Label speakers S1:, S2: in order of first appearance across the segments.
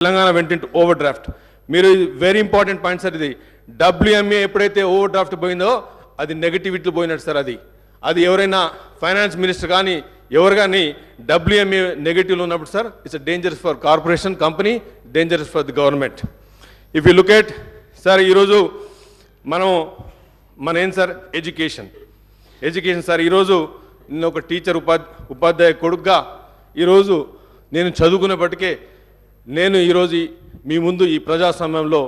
S1: తెలంగాణ వెంట into over draft. మీరు very important point sir. ఇది WMA ఎప్పుడైతే ఓవర్ డ్రాఫ్ట్ పోయిందో అది నెగటివిటీ పోయినట్టు సార్. అది ఎవరైనా ఫైనాన్స్ మినిస్టర్ కానీ ఎవరు కానీ WMA నెగటివ్లో ఉన్నప్పుడు sir it's dangerous for corporation company, dangerous for the government. If you look at sir ఈరోజు మన ఏం సార్ ఎడ్యుకేషన్ సార్. ఈరోజు నేను ఒక టీచర్ ఉపాధ్యాయ కొడుకుగా ఈరోజు నేను చదువుకునేప్పటికే నేను ఈరోజు మీ ముందు ఈ ప్రజాస్వామ్యంలో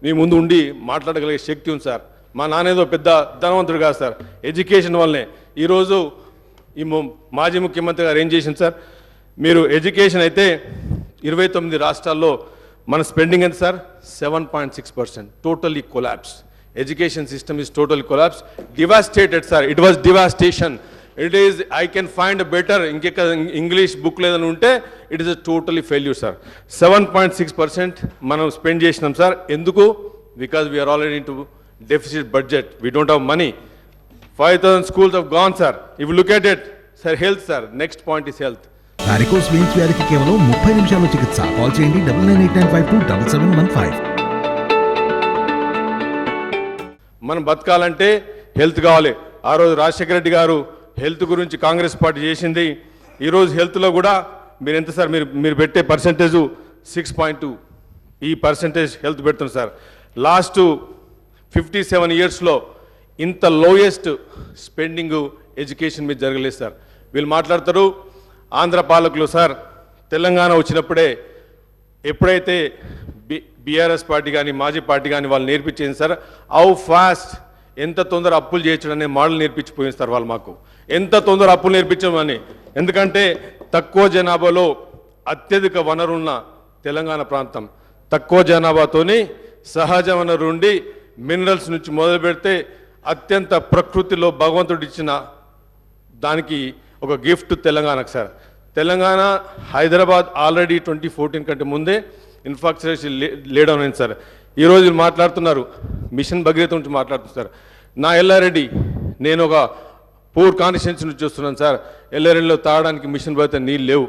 S1: మీ ముందు ఉండి మాట్లాడగలిగే శక్తి ఉంది సార్. మా నాన్నేదో పెద్ద ధనవంతుడు కాదు సార్. ఎడ్యుకేషన్ వల్లనే ఈరోజు ఈ మాజీ ముఖ్యమంత్రి గారు ఏం చేసింది సార్. మీరు ఎడ్యుకేషన్ అయితే 29 రాష్ట్రాల్లో మన స్పెండింగ్ ఎంత sir 7.6%. Totally collapse. Education system is totally collapse. Devastated sir. It was devastation. It is I can find better ఇంకెక్క ఇంగ్లీష్ బుక్ లేదని ఉంటే it is totally failure sir. 7.6% మనం స్పెండ్ చేసినాం సార్. ఎందుకు? Because we are already in to deficit budget. We don't have money. 5,000 schools have gone sir. If you look at it sir, health sir, next point is health.
S2: Varicose veins వ్యాధికి కేవలం 30 నిమిషాల్లో చికిత్స. Call చేయండి 9989527715.
S1: మనం బతకాలంటే health కావాలి. ఆ రోజు రాజశేఖర రెడ్డి గారు హెల్త్ గురించి కాంగ్రెస్ పార్టీ చేసింది. ఈరోజు హెల్త్లో కూడా మీరు ఎంత సార్ మీరు పెట్టే పర్సెంటేజ్ 6.2. ఈ పర్సెంటేజ్ హెల్త్ పెడుతుంది సార్. లాస్ట్ 57 yearsలో ఇంత లోయెస్ట్ స్పెండింగ్ ఎడ్యుకేషన్ మీద జరగలేదు సార్. వీళ్ళు మాట్లాడతారు ఆంధ్ర పాలకులు సార్. తెలంగాణ వచ్చినప్పుడే ఎప్పుడైతే బీఆర్ఎస్ పార్టీ కానీ మాజీ పార్టీ కానీ వాళ్ళు నేర్పించింది సార్. హౌ ఫాస్ట్ ఎంత తొందర అప్పులు చేయొచ్చు అనే మోడల్ నేర్పించిపోయింది సార్ వాళ్ళు మాకు. ఎంత తొందర అప్పులు నేర్పించమని. ఎందుకంటే తక్కువ జనాభాలో అత్యధిక వనరున్న తెలంగాణ ప్రాంతం. తక్కువ జనాభాతోని సహజ వనరు నుండి మినరల్స్ నుంచి మొదలు పెడితే అత్యంత ప్రకృతిలో భగవంతుడు ఇచ్చిన దానికి ఒక గిఫ్ట్ తెలంగాణకు సార్. తెలంగాణ హైదరాబాద్ ఆల్రెడీ 2014 కంటే ముందే ఇన్ఫ్రాస్ట్రక్చర్ లేడౌన్ అయింది సార్. ఈరోజు మాట్లాడుతున్నారు మిషన్ భగీరథ నుంచి మాట్లాడుతున్నారు. నా ఎల్లారెడ్డి నేను ఒక పూర్ కాన్స్టిట్యున్సీ నుంచి చూస్తున్నాను సార్. ఎల్లారెడ్డిలో తాగడానికి మిషన్ భగీరథ నీళ్ళు లేవు.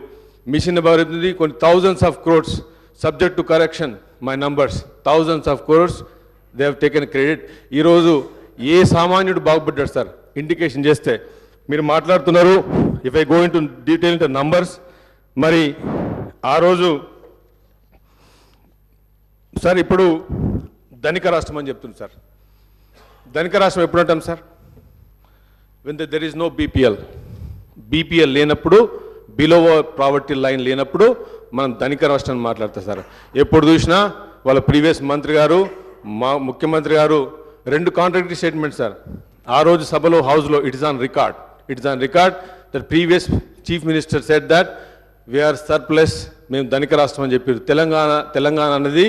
S1: మిషన్ భగీరథ కొన్ని thousands of crores subject to correction my numbers. thousands of crores they have taken credit. ఈరోజు ఏ సామాన్యుడు బాగుపడ్డాడు సార్ ఇండికేషన్ చేస్తే. మీరు మాట్లాడుతున్నారు if I go in to detail into numbers. మరి ఆ రోజు సార్ ఇప్పుడు ధనిక రాష్ట్రం అని చెప్తుంది సార్. ధనిక రాష్ట్రం ఎప్పుడు అంటాం sir? When there is no BPL లేనప్పుడు, బిలో ప్రావర్టీ లైన్ లేనప్పుడు మనం ధనిక రాష్ట్రాన్ని మాట్లాడతాం సార్. ఎప్పుడు చూసినా వాళ్ళ ప్రీవియస్ మంత్రి గారు మా ముఖ్యమంత్రి గారు 2 కాంట్రాక్టరీ స్టేట్మెంట్ సార్. ఆ రోజు సభలో హౌస్లో it is on record that previous chief minister said that we are surplus. మేము ధనిక రాష్ట్రం అని చెప్పారు. తెలంగాణ అనేది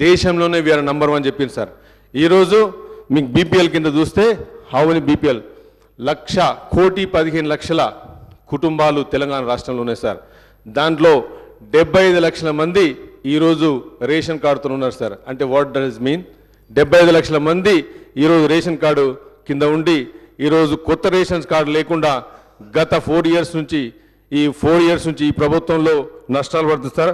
S1: దేశంలోనే వీఆర్ నంబర్ 1 చెప్పింది సార్. ఈరోజు మీకు బీపీఎల్ కింద చూస్తే హౌ మెనీ బీపీఎల్ 1,15,00,000 కుటుంబాలు తెలంగాణ రాష్ట్రంలో ఉన్నాయి సార్. దాంట్లో 75 లక్షల మంది ఈరోజు రేషన్ కార్డుతో ఉన్నారు సార్. అంటే వాట్ డస్ మీన్? 75 లక్షల మంది ఈరోజు రేషన్ కార్డు కింద ఉండి ఈరోజు కొత్త రేషన్ కార్డు లేకుండా గత 4 years నుంచి ఈ ప్రభుత్వంలో నష్టాలు పడుతుంది సార్.